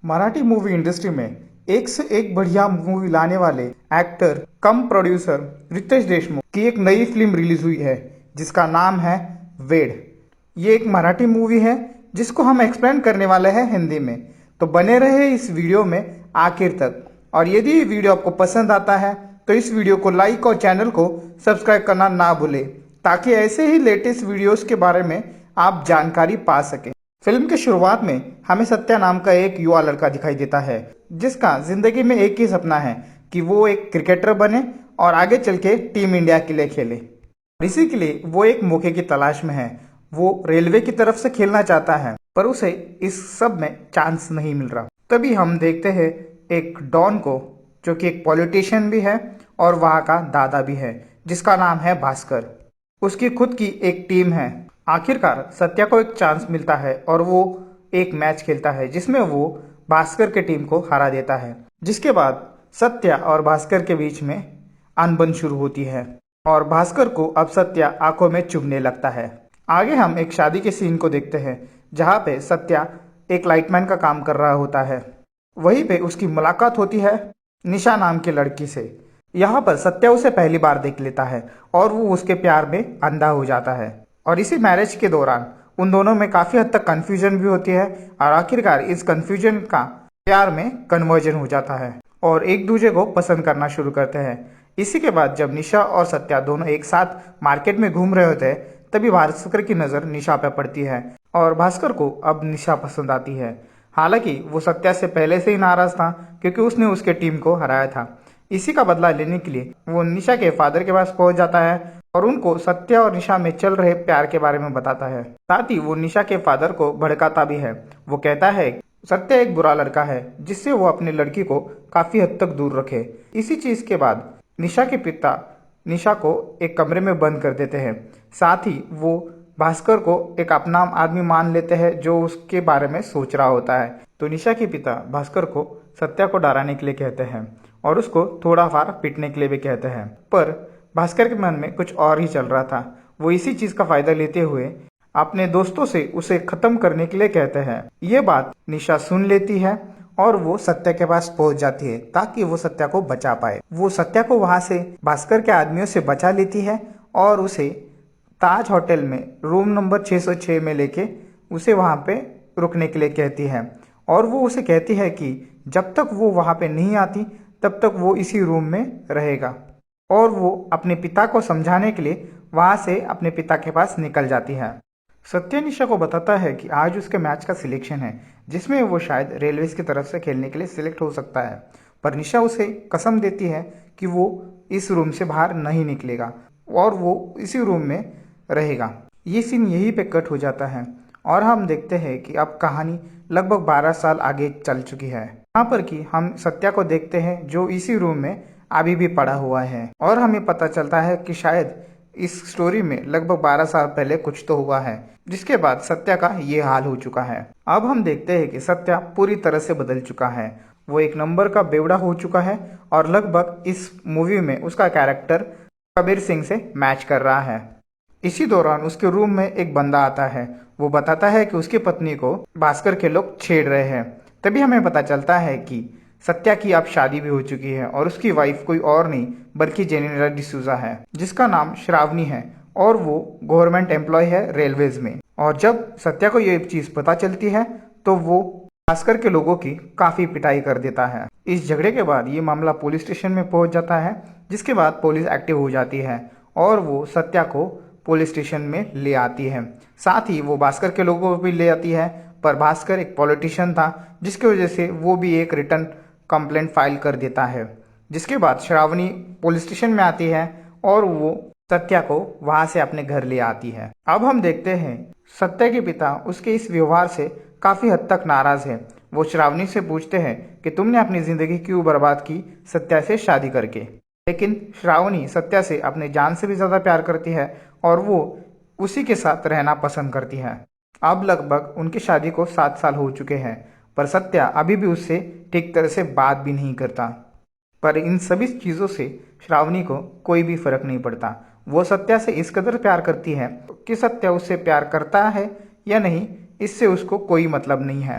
Marathi movie industry में एक से एक बढ़िया मूवी लाने वाले एक्टर कम प्रोड्यूसर रितेश देशमुख की एक नई फिल्म रिलीज हुई है जिसका नाम है वेड। ये एक मराठी मूवी है जिसको हम एक्सप्लेन करने वाले हैं हिंदी में, तो बने रहे इस वीडियो में आखिर तक। और यदि ये वीडियो आपको पसंद आता है तो इस वीडियो को लाइक और चैनल को सब्सक्राइब करना ना भूलें ताकि ऐसे ही लेटेस्ट वीडियोस के बारे में आप जानकारी पा सकें। फिल्म के शुरुआत में हमें सत्या नाम का एक युवा लड़का दिखाई देता है जिसका जिंदगी में एक ही सपना है कि वो एक क्रिकेटर बने और आगे चल के टीम इंडिया के लिए खेले। इसी के लिए वो एक मौके की तलाश में है। वो रेलवे की तरफ से खेलना चाहता है पर उसे इस सब में चांस नहीं मिल रहा। तभी हम देखते हैं एक डॉन को जो कि एक पॉलिटिशियन भी है और वहाँ का दादा भी है जिसका नाम है भास्कर। उसकी खुद की एक टीम है। आखिरकार सत्या को एक चांस मिलता है और वो एक मैच खेलता है जिसमें वो भास्कर के टीम को हरा देता है। जिसके बाद सत्या और भास्कर के बीच में अनबन शुरू होती है और भास्कर को अब सत्या आंखों में चुभने लगता है। आगे हम एक शादी के सीन को देखते हैं जहाँ पे सत्या एक लाइटमैन का काम कर रहा होता है। वहीं पे उसकी मुलाकात होती है निशा नाम की लड़की से। यहाँ पर सत्या उसे पहली बार देख लेता है और वो उसके प्यार में अंधा हो जाता है। और इसी मैरिज के दौरान उन दोनों में काफ़ी हद तक कन्फ्यूजन भी होती है और आखिरकार इस कन्फ्यूजन का प्यार में कन्वर्जन हो जाता है और एक दूसरे को पसंद करना शुरू करते हैं। इसी के बाद जब निशा और सत्या दोनों एक साथ मार्केट में घूम रहे होते हैं तभी भास्कर की नज़र निशा पर पड़ती है और भास्कर को अब निशा पसंद आती है। हालांकि वो सत्या से पहले से ही नाराज था क्योंकि उसने उसके टीम को हराया था। इसी का बदला लेने के लिए वो निशा के फादर के पास पहुंच जाता है और उनको सत्या और निशा में चल रहे प्यार के बारे में बताता है। साथ ही वो निशा के फादर को भड़काता भी है। वो कहता है सत्या एक बुरा लड़का है जिससे वो अपनी लड़की को काफी हद तक दूर रखे। इसी चीज के बाद निशा के पिता निशा को एक कमरे में बंद कर देते हैं। साथ ही वो भास्कर को एक अपना आदमी मान लेते हैं जो उसके बारे में सोच रहा होता है। तो निशा के पिता भास्कर को सत्या को डराने के लिए कहते हैं और उसको थोड़ा फार पीटने के लिए भी कहते हैं। पर भास्कर के मन में कुछ और ही चल रहा था। वो इसी चीज का फायदा लेते हुए अपने दोस्तों से उसे खत्म करने के लिए कहते हैं। ये बात निशा सुन लेती है और वो सत्या के पास पहुंच जाती है ताकि वो सत्या को बचा पाए। वो सत्या को वहां से भास्कर के आदमियों से बचा लेती है और उसे ताज होटल में रूम नंबर 606 में लेके उसे वहां पे रुकने के लिए कहती है और वो उसे कहती है कि जब तक वो वहां पे नहीं आती तब तक वो इसी रूम में रहेगा। और वो अपने पिता को समझाने के लिए वहां से अपने पिता के पास निकल जाती है। सत्या निशा को बताता है कि आज उसके मैच का सिलेक्शन है जिसमें वो शायद रेलवेज की तरफ से खेलने के लिए सिलेक्ट हो सकता है। पर निशा उसे कसम देती है कि वो इस रूम से बाहर नहीं निकलेगा और वो इसी रूम में रहेगा। ये सीन यहीं पे कट हो जाता है और हम देखते हैं कि अब कहानी लगभग 12 साल आगे चल चुकी है। यहाँ पर कि हम सत्या को देखते हैं जो इसी रूम में अभी भी पड़ा हुआ है और हमें पता चलता है कि शायद इस स्टोरी में लगभग 12 साल पहले कुछ तो हुआ है जिसके बाद सत्या का ये हाल हो चुका है। अब हम देखते हैं कि सत्या पूरी तरह से बदल चुका है। वो एक नंबर का बेवड़ा हो चुका है और लगभग इस मूवी में उसका कैरेक्टर कबीर सिंह से मैच कर रहा है। इसी दौरान उसके रूम में एक बंदा आता है। वो बताता है कि उसकी पत्नी को भास्कर के लोग छेड़ रहे हैं। तभी हमें पता चलता है कि सत्या की अब शादी भी हो चुकी है और उसकी वाइफ कोई और नहीं बल्कि जेनिफर डिसूजा है जिसका नाम श्रावणी है और वो गवर्नमेंट एम्प्लॉय है रेलवेज में। और जब सत्या को ये चीज पता चलती है तो वो भास्कर के लोगों की काफी पिटाई कर देता है। इस झगड़े के बाद ये मामला पुलिस स्टेशन में पहुंच जाता है जिसके बाद पुलिस एक्टिव हो जाती है और वो सत्या को पुलिस स्टेशन में ले आती है। साथ ही वो भास्कर के लोगों को भी ले आती है पर भास्कर एक पॉलिटिशियन था जिसकी वजह से वो भी एक रिटर्न कंप्लेंट फाइल कर देता है। जिसके बाद श्रावणी पुलिस स्टेशन में आती है और वो सत्या को वहां से अपने घर ले आती है। अब हम देखते हैं सत्या के पिता उसके इस व्यवहार से काफी हद तक नाराज है। वो श्रावणी से पूछते हैं कि तुमने अपनी जिंदगी क्यों बर्बाद की सत्या से शादी करके। लेकिन श्रावणी सत्या से अपने जान से भी ज्यादा प्यार करती है और वो उसी के साथ रहना पसंद करती है। अब लगभग उनकी शादी को 7 साल हो चुके हैं पर सत्या अभी भी उससे ठीक तरह से बात भी नहीं करता। पर इन सभी चीज़ों से श्रावणी को कोई भी फर्क नहीं पड़ता। वो सत्या से इस कदर प्यार करती है कि सत्या उससे प्यार करता है या नहीं इससे उसको कोई मतलब नहीं है।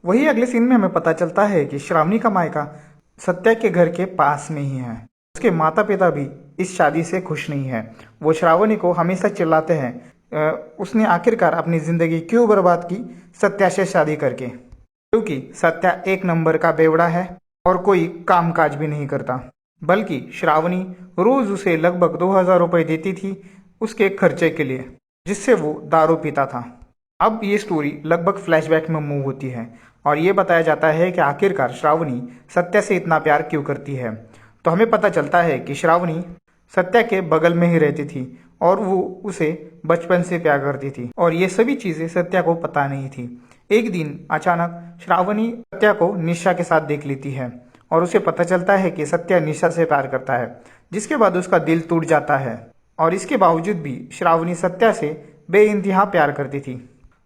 वही अगले सीन में हमें पता चलता है कि श्रावणी का मायका सत्या के घर के पास में ही है। उसके माता पिता भी इस शादी से खुश नहीं है। वो श्रावणी को हमेशा चिल्लाते हैं उसने आखिरकार अपनी जिंदगी क्यों बर्बाद की सत्या से शादी करके, क्योंकि सत्या एक नंबर का बेवड़ा है और कोई कामकाज भी नहीं करता। बल्कि श्रावणी रोज उसे लगभग 2000 रुपये देती थी उसके खर्चे के लिए, जिससे वो दारू पीता था। अब ये स्टोरी लगभग फ्लैशबैक में मूव होती है और ये बताया जाता है कि आखिरकार श्रावणी सत्या से इतना प्यार क्यों करती है। तो हमें पता चलता है कि श्रावणी सत्या के बगल में ही रहती थी और वो उसे बचपन से प्यार करती थी और ये सभी चीज़ें सत्या को पता नहीं थी। एक दिन अचानक श्रावणी सत्या को निशा के साथ देख लेती है और उसे पता चलता है कि सत्या निशा से प्यार करता है, जिसके बाद उसका दिल टूट जाता है। और इसके बावजूद भी श्रावणी सत्या से बेइंतहा प्यार करती थी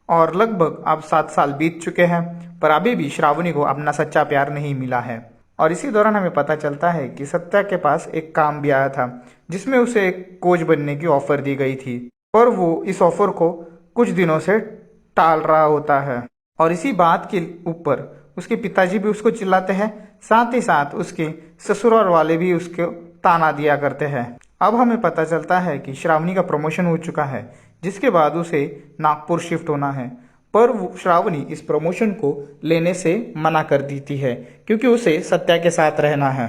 और लगभग अब 7 साल बीत चुके हैं, पर अभी भी श्रावणी को अपना सच्चा प्यार नहीं मिला है। और इसी दौरान हमें पता चलता है कि सत्या के पास एक काम भी आया था जिसमें उसे एक कोच बनने की ऑफर दी गई थी, पर वो इस ऑफर को कुछ दिनों से टाल रहा होता है। और इसी बात के ऊपर उसके पिताजी भी उसको चिल्लाते हैं, साथ ही साथ उसके ससुराल वाले भी उसको ताना दिया करते हैं। अब हमें पता चलता है कि श्रावणी का प्रमोशन हो चुका है, जिसके बाद उसे नागपुर शिफ्ट होना है, पर वो श्रावणी इस प्रमोशन को लेने से मना कर देती है क्योंकि उसे सत्या के साथ रहना है।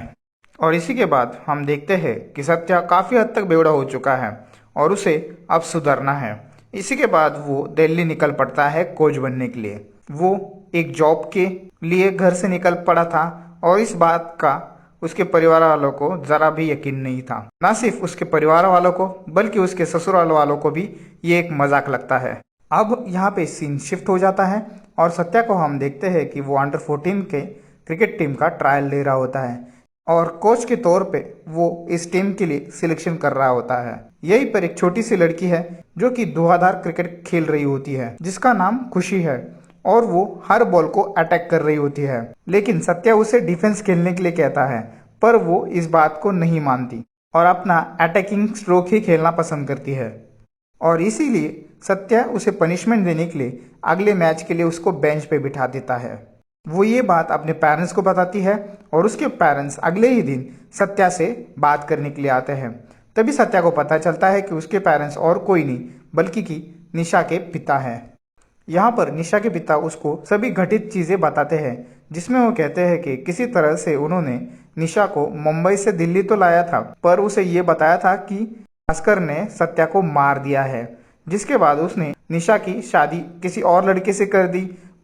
और इसी के बाद हम देखते हैं कि सत्या काफ़ी हद तक बेवड़ा हो चुका है और उसे अब सुधरना है। इसी के बाद वो दिल्ली निकल पड़ता है कोच बनने के लिए। वो एक जॉब के लिए घर से निकल पड़ा था और इस बात का उसके परिवार वालों को ज़रा भी यकीन नहीं था। न सिर्फ उसके परिवार वालों को बल्कि उसके ससुराल वालों को भी ये एक मजाक लगता है। अब यहाँ पे सीन शिफ्ट हो जाता है और सत्या को हम देखते हैं कि वो अंडर 14 के क्रिकेट टीम का ट्रायल ले रहा होता है और कोच के तौर पे वो इस टीम के लिए सिलेक्शन कर रहा होता है। यहीं पर एक छोटी सी लड़की है जो कि धुआंधार क्रिकेट खेल रही होती है, जिसका नाम खुशी है और वो हर बॉल को अटैक कर रही होती है। लेकिन सत्या उसे डिफेंस खेलने के लिए कहता है, पर वो इस बात को नहीं मानती और अपना अटैकिंग स्ट्रोक ही खेलना पसंद करती है। और इसीलिए सत्या उसे पनिशमेंट देने के लिए अगले मैच के लिए उसको बेंच पे बिठा देता है। वो ये बात अपने पेरेंट्स को बताती है और उसके पेरेंट्स अगले ही दिन सत्या से बात करने के लिए आते हैं। तभी सत्या को पता चलता है कि उसके पेरेंट्स और कोई नहीं बल्कि कि निशा के पिता हैं। यहाँ पर निशा के पिता उसको सभी घटित चीज़ें बताते हैं, जिसमें वो कहते हैं कि किसी तरह से उन्होंने निशा को मुंबई से दिल्ली तो लाया था, पर उसे ये बताया था कि भास्कर ने सत्या को मार दिया है, जिसके बाद उसने निशा की शादी किसी और लड़के से कर दी,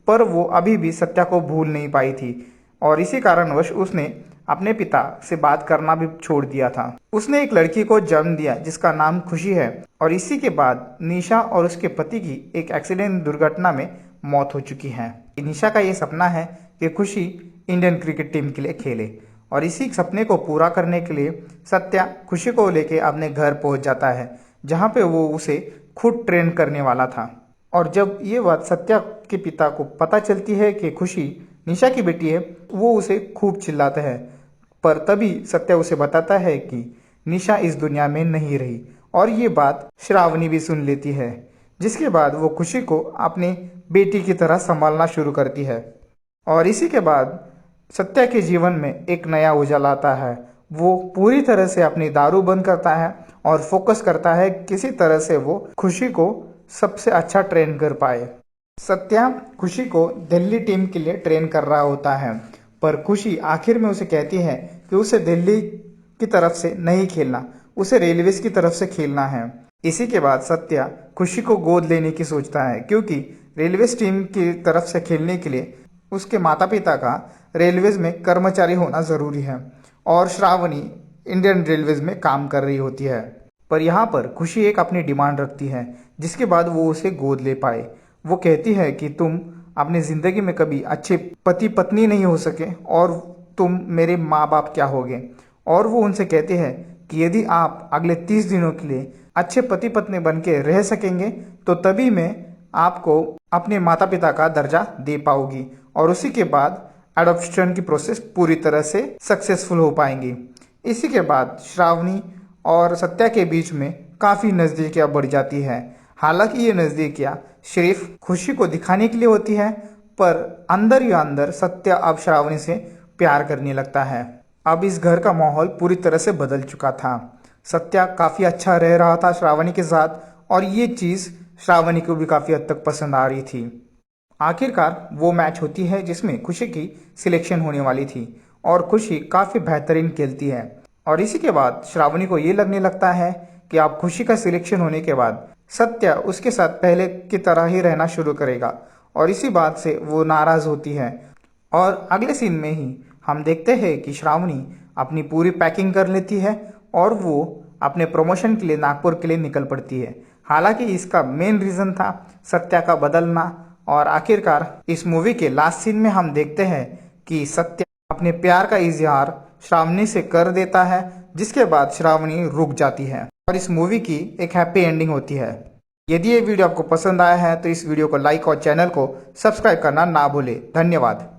पर वो अभी भी सत्या को भूल नहीं पाई थी और इसी कारणवश उसने अपने पिता से बात करना भी छोड़ दिया था। उसने एक लड़की को जन्म दिया जिसका नाम खुशी है और इसी के बाद निशा और उसके पति की एक एक्सीडेंट दुर्घटना में मौत हो चुकी है। निशा का ये सपना है कि खुशी इंडियन क्रिकेट टीम के लिए खेले और इसी सपने को पूरा करने के लिए सत्या खुशी को लेके अपने घर पहुंच जाता है, जहां पे वो उसे खुद ट्रेन करने वाला था। और जब ये बात सत्या के पिता को पता चलती है कि खुशी निशा की बेटी है, वो उसे खूब चिल्लाते हैं, पर तभी सत्या उसे बताता है कि निशा इस दुनिया में नहीं रही और ये बात श्रावणी भी सुन लेती है, जिसके बाद वो खुशी को अपनी बेटी की तरह संभालना शुरू करती है। और इसी के बाद सत्या के जीवन में एक नया उजाला आता है। वो पूरी तरह से अपनी दारू बंद करता है और फोकस करता है किसी तरह से वो खुशी को सबसे अच्छा ट्रेन कर पाए। सत्या खुशी को दिल्ली टीम के लिए ट्रेन कर रहा होता है, पर खुशी आखिर में उसे कहती है कि उसे दिल्ली की तरफ से नहीं खेलना, उसे रेलवेज की तरफ से खेलना है। इसी के बाद सत्या खुशी को गोद लेने की सोचता है, क्योंकि रेलवेज टीम की तरफ से खेलने के लिए उसके माता पिता का रेलवेज में कर्मचारी होना ज़रूरी है और श्रावणी इंडियन रेलवेज में काम कर रही होती है। पर यहाँ पर खुशी एक अपनी डिमांड रखती है, जिसके बाद वो उसे गोद ले पाए। वो कहती है कि तुम अपनी ज़िंदगी में कभी अच्छे पति पत्नी नहीं हो सके और तुम मेरे माँ बाप क्या होगे। और वो उनसे कहते हैं कि यदि आप अगले 30 दिनों के लिए अच्छे पति पत्नी बन के रह सकेंगे तो तभी मैं आपको अपने माता पिता का दर्जा दे पाऊंगी और उसी के बाद एडॉप्शन की प्रोसेस पूरी तरह से सक्सेसफुल हो पाएंगी। इसी के बाद श्रावणी और सत्या के बीच में काफ़ी नज़दीकियाँ बढ़ जाती है। हालांकि ये नज़दीकियाँ सिर्फ खुशी को दिखाने के लिए होती है, पर अंदर ही अंदर सत्या अब श्रावणी से प्यार करने लगता है। अब इस घर का माहौल पूरी तरह से बदल चुका था। सत्या काफ़ी अच्छा रह रहा था श्रावणी के साथ और ये चीज़ श्रावणी को भी काफ़ी हद तक पसंद आ रही थी। आखिरकार वो मैच होती है जिसमें खुशी की सिलेक्शन होने वाली थी और खुशी काफ़ी बेहतरीन खेलती है और इसी के बाद श्रावणी को ये लगने लगता है कि अब खुशी का सिलेक्शन होने के बाद सत्या उसके साथ पहले की तरह ही रहना शुरू करेगा और इसी बात से वो नाराज़ होती है। और अगले सीन में ही हम देखते हैं कि श्रावणी अपनी पूरी पैकिंग कर लेती है और वो अपने प्रमोशन के लिए नागपुर के लिए निकल पड़ती है। हालांकि इसका मेन रीज़न था सत्या का बदलना और आखिरकार इस मूवी के लास्ट सीन में हम देखते हैं कि सत्या अपने प्यार का इजहार श्रावणी से कर देता है, जिसके बाद श्रावणी रुक जाती है और इस मूवी की एक हैप्पी एंडिंग होती है। यदि ये वीडियो आपको पसंद आया है तो इस वीडियो को लाइक और चैनल को सब्सक्राइब करना ना भूलें। धन्यवाद।